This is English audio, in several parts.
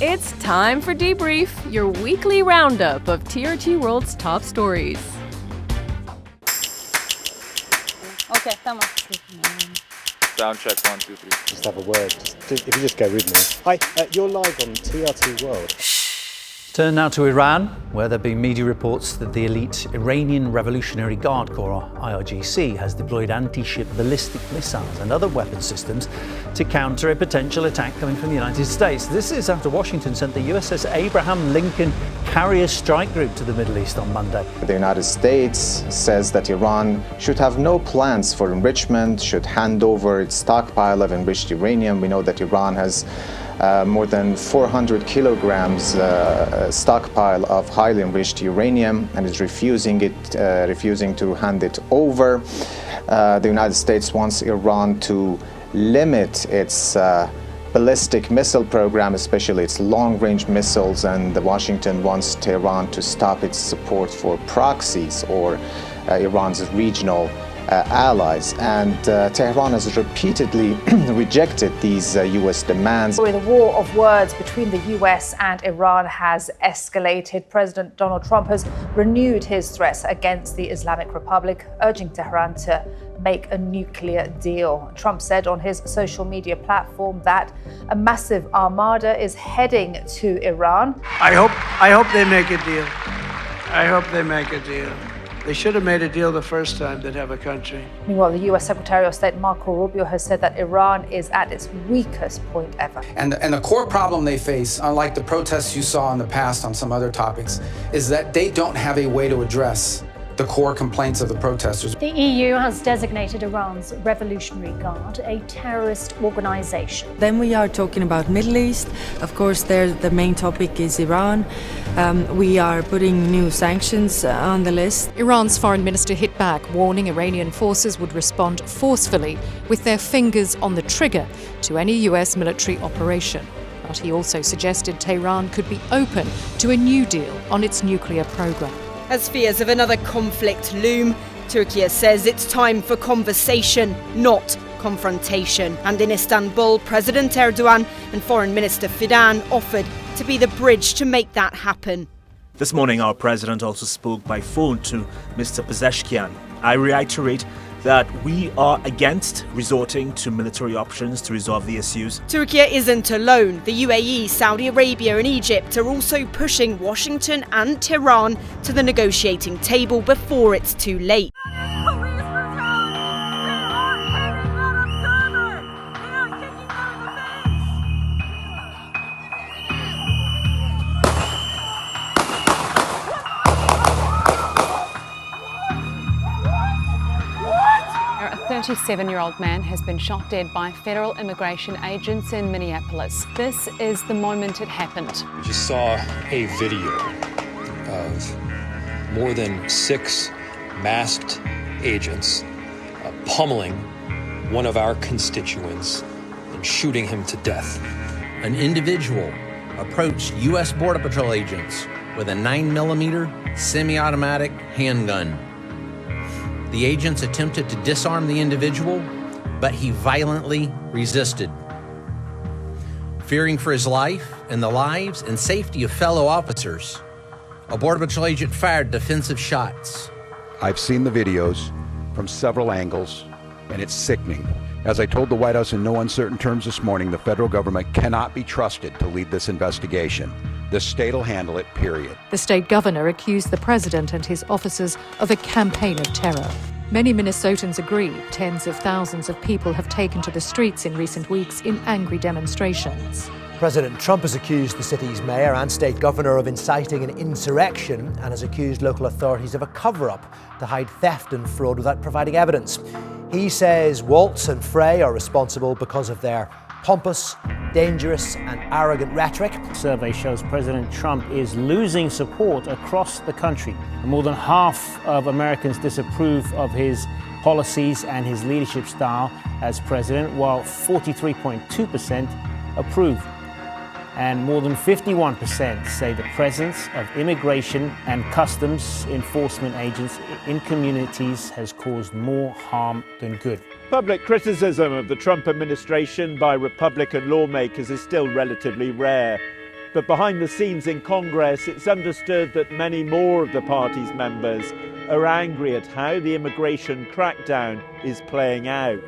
It's time for Debrief, your weekly roundup of TRT World's top stories. Okay, tamam. Sound check, 1, 2, 3. Just have a word. If you just go with me. Hi, you're live on TRT World. Turn now to Iran, where there have been media reports that the elite Iranian Revolutionary Guard Corps, or IRGC, has deployed anti-ship ballistic missiles and other weapon systems to counter a potential attack coming from the United States. This is after Washington sent the USS Abraham Lincoln carrier strike group to the Middle East on Monday. The United States says that Iran should have no plans for enrichment, should hand over its stockpile of enriched uranium. We know that Iran has more than 400 kilograms stockpile of highly enriched uranium and is refusing to hand it over. The United States wants Iran to limit its ballistic missile program, especially its long-range missiles, and Washington wants Tehran to stop its support for proxies or Iran's regional allies, and Tehran has repeatedly rejected these US demands. The war of words between the US and Iran has escalated. President Donald Trump has renewed his threats against the Islamic Republic, urging Tehran to make a nuclear deal. Trump said on his social media platform that a massive armada is heading to Iran. I hope they make a deal. I hope they make a deal. They should have made a deal the first time they'd have a country. Meanwhile, the US Secretary of State Marco Rubio has said that Iran is at its weakest point ever. And the core problem they face, unlike the protests you saw in the past on some other topics, is that they don't have a way to address the core complaints of the protesters. The EU has designated Iran's Revolutionary Guard a terrorist organization. Then we are talking about Middle East. Of course, there the main topic is Iran. We are putting new sanctions on the list. Iran's foreign minister hit back, warning Iranian forces would respond forcefully with their fingers on the trigger to any US military operation. But he also suggested Tehran could be open to a new deal on its nuclear program. As fears of another conflict loom, Türkiye says it's time for conversation, not confrontation. And in Istanbul, President Erdogan and Foreign Minister Fidan offered to be the bridge to make that happen. This morning, our president also spoke by phone to Mr. Pezeshkian. I reiterate that we are against resorting to military options to resolve the issues. Türkiye isn't alone. The UAE, Saudi Arabia and Egypt are also pushing Washington and Tehran to the negotiating table before it's too late. A 37-year-old man has been shot dead by federal immigration agents in Minneapolis. This is the moment it happened. We just saw a video of more than 6 masked agents pummeling one of our constituents and shooting him to death. An individual approached U.S. Border Patrol agents with a 9mm semi-automatic handgun. The agents attempted to disarm the individual, but he violently resisted. Fearing for his life and the lives and safety of fellow officers, a Border Patrol agent fired defensive shots. I've seen the videos from several angles, and it's sickening. As I told the White House in no uncertain terms this morning, the federal government cannot be trusted to lead this investigation. The state will handle it, period. The state governor accused the president and his officers of a campaign of terror. Many Minnesotans agree. Tens of thousands of people have taken to the streets in recent weeks in angry demonstrations. President Trump has accused the city's mayor and state governor of inciting an insurrection and has accused local authorities of a cover-up to hide theft and fraud without providing evidence. He says Waltz and Frey are responsible because of their pompous, dangerous and arrogant rhetoric. The survey shows President Trump is losing support across the country. More than half of Americans disapprove of his policies and his leadership style as president, while 43.2% approve. And more than 51% say the presence of immigration and customs enforcement agents in communities has caused more harm than good. Public criticism of the Trump administration by Republican lawmakers is still relatively rare. But behind the scenes in Congress, it's understood that many more of the party's members are angry at how the immigration crackdown is playing out.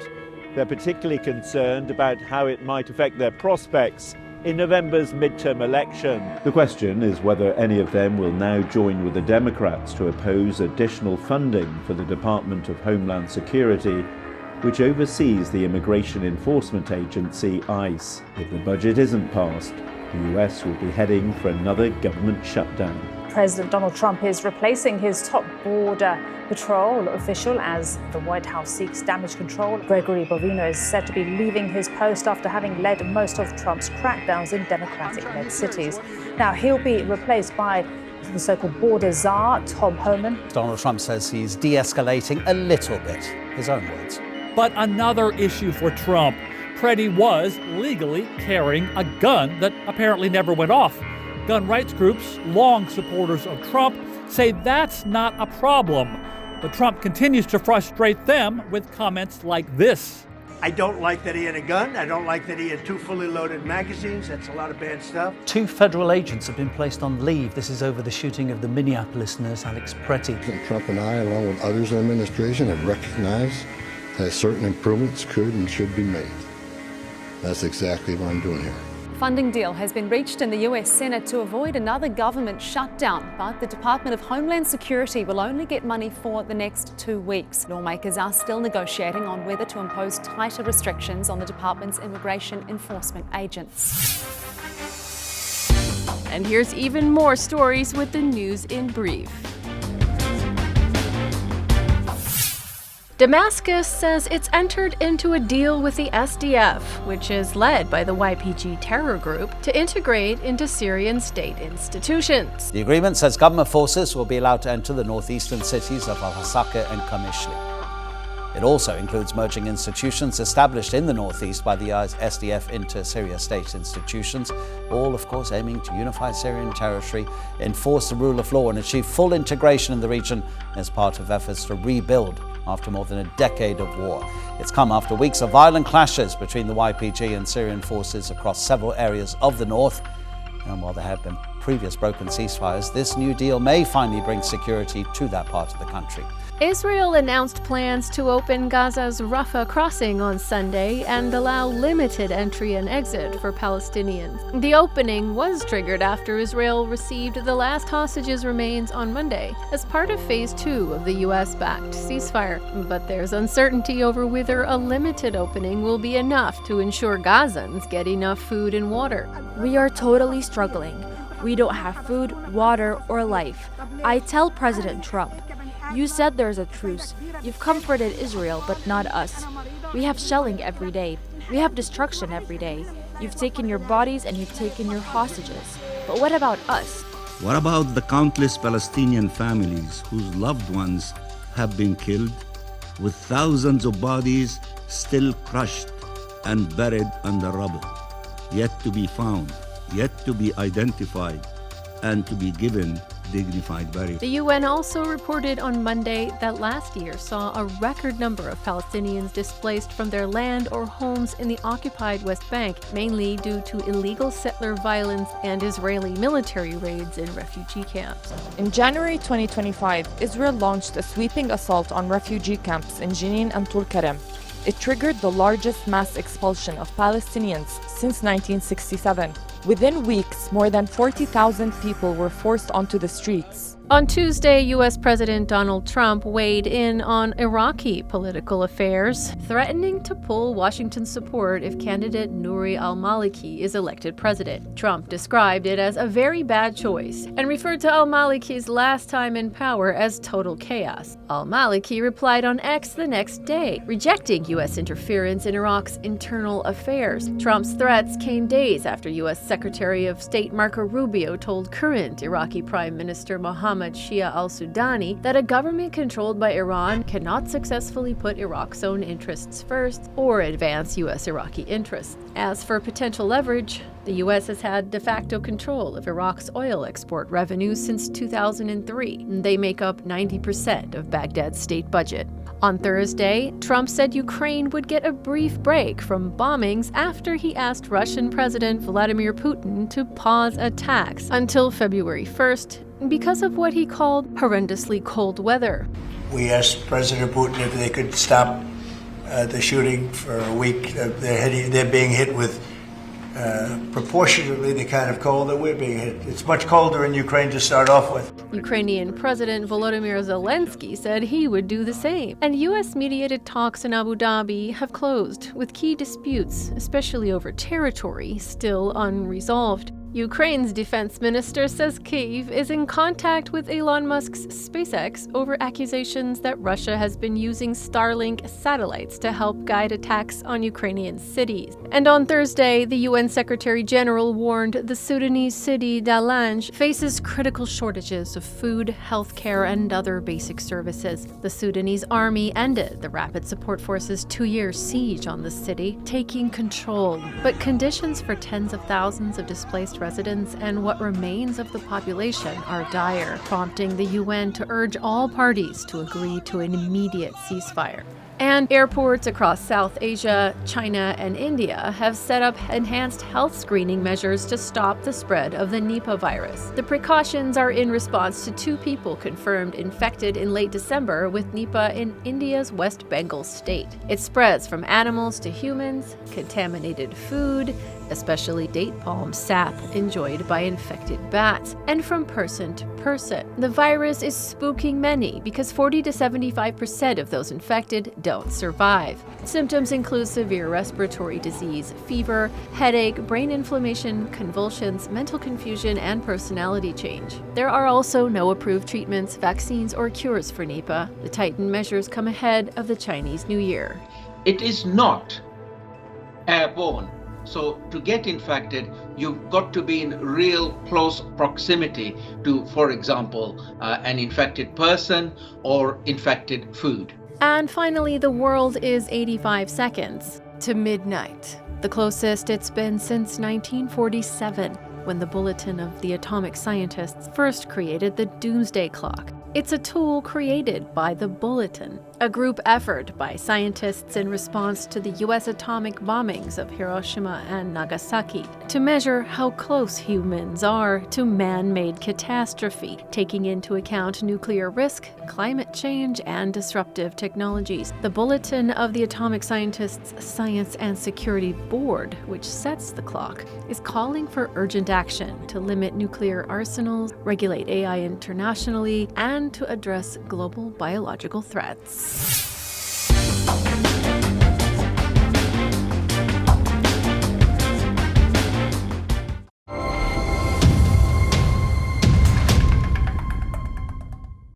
They're particularly concerned about how it might affect their prospects in November's midterm election. The question is whether any of them will now join with the Democrats to oppose additional funding for the Department of Homeland Security, which oversees the Immigration Enforcement Agency, ICE. If the budget isn't passed, the US will be heading for another government shutdown. President Donald Trump is replacing his top border patrol official as the White House seeks damage control. Gregory Bovino is said to be leaving his post after having led most of Trump's crackdowns in Democratic-led cities. Now, he'll be replaced by the so-called border czar, Tom Homan. Donald Trump says he's de-escalating a little bit, his own words. But another issue for Trump. Pretti was legally carrying a gun that apparently never went off. Gun rights groups, long supporters of Trump, say that's not a problem. But Trump continues to frustrate them with comments like this. I don't like that he had a gun. I don't like that he had 2 fully loaded magazines. That's a lot of bad stuff. 2 federal agents have been placed on leave. This is over the shooting of the Minneapolis nurse Alex Pretti. Trump and I, along with others in the administration, have recognized that certain improvements could and should be made. That's exactly what I'm doing here. Funding deal has been reached in the US Senate to avoid another government shutdown, but the Department of Homeland Security will only get money for the next 2 weeks. Lawmakers are still negotiating on whether to impose tighter restrictions on the department's immigration enforcement agents. And here's even more stories with the news in brief. Damascus says it's entered into a deal with the SDF, which is led by the YPG terror group, to integrate into Syrian state institutions. The agreement says government forces will be allowed to enter the northeastern cities of Al-Hasaka and Qamishli. It also includes merging institutions established in the northeast by the SDF into Syria state institutions, all, of course, aiming to unify Syrian territory, enforce the rule of law, and achieve full integration in the region as part of efforts to rebuild after more than a decade of war. It's come after weeks of violent clashes between the YPG and Syrian forces across several areas of the north. And while there have been previous broken ceasefires, this new deal may finally bring security to that part of the country. Israel announced plans to open Gaza's Rafah crossing on Sunday and allow limited entry and exit for Palestinians. The opening was triggered after Israel received the last hostages' remains on Monday as part of Phase 2 of the US-backed ceasefire. But there's uncertainty over whether a limited opening will be enough to ensure Gazans get enough food and water. We are totally struggling. We don't have food, water, or life. I tell President Trump, you said there's a truce. You've comforted Israel, but not us. We have shelling every day. We have destruction every day. You've taken your bodies and you've taken your hostages. But what about us? What about the countless Palestinian families whose loved ones have been killed, with thousands of bodies still crushed and buried under rubble, yet to be found, yet to be identified, and to be given dignified burial? The UN also reported on Monday that last year saw a record number of Palestinians displaced from their land or homes in the occupied West Bank, mainly due to illegal settler violence and Israeli military raids in refugee camps. In January 2025, Israel launched a sweeping assault on refugee camps in Jenin and Tulkarem. It triggered the largest mass expulsion of Palestinians since 1967. Within weeks, more than 40,000 people were forced onto the streets. On Tuesday, U.S. President Donald Trump weighed in on Iraqi political affairs, threatening to pull Washington's support if candidate Nouri al-Maliki is elected president. Trump described it as a very bad choice and referred to al-Maliki's last time in power as total chaos. Al-Maliki replied on X the next day, rejecting U.S. interference in Iraq's internal affairs. Trump's threats came days after U.S. Secretary of State Marco Rubio told current Iraqi Prime Minister Mohammed Shia al-Sudani that a government controlled by Iran cannot successfully put Iraq's own interests first or advance U.S. Iraqi interests. As for potential leverage, the U.S. has had de facto control of Iraq's oil export revenues since 2003. They make up 90% of Baghdad's state budget. On Thursday, Trump said Ukraine would get a brief break from bombings after he asked Russian President Vladimir Putin to pause attacks until February 1st because of what he called horrendously cold weather. We asked President Putin if they could stop the shooting for a week. They're being hit with proportionately the kind of cold that we're being hit. It's much colder in Ukraine to start off with. Ukrainian President Volodymyr Zelensky said he would do the same. And U.S. mediated talks in Abu Dhabi have closed, with key disputes, especially over territory, still unresolved. Ukraine's defense minister says Kyiv is in contact with Elon Musk's SpaceX over accusations that Russia has been using Starlink satellites to help guide attacks on Ukrainian cities. And on Thursday, the UN Secretary General warned the Sudanese city Dalanj faces critical shortages of food, healthcare, and other basic services. The Sudanese army ended the Rapid Support Force's 2-year siege on the city, taking control. But conditions for tens of thousands of displaced residents and what remains of the population are dire, prompting the UN to urge all parties to agree to an immediate ceasefire. And airports across South Asia, China, and India have set up enhanced health screening measures to stop the spread of the Nipah virus. The precautions are in response to 2 people confirmed infected in late December with Nipah in India's West Bengal state. It spreads from animals to humans, contaminated food, especially date palm sap enjoyed by infected bats, and from person to person. The virus is spooking many because 40 to 75% of those infected don't survive. Symptoms include severe respiratory disease, fever, headache, brain inflammation, convulsions, mental confusion, and personality change. There are also no approved treatments, vaccines, or cures for Nipah. The tightened measures come ahead of the Chinese New Year. It is not airborne. So to get infected, you've got to be in real close proximity to, for example, an infected person or infected food. And finally, the world is 85 seconds to midnight, the closest it's been since 1947, when the Bulletin of the Atomic Scientists first created the Doomsday Clock. It's a tool created by the Bulletin, a group effort by scientists in response to the U.S. atomic bombings of Hiroshima and Nagasaki to measure how close humans are to man-made catastrophe, taking into account nuclear risk, climate change, and disruptive technologies. The Bulletin of the Atomic Scientists Science and Security Board, which sets the clock, is calling for urgent action to limit nuclear arsenals, regulate AI internationally, and to address global biological threats.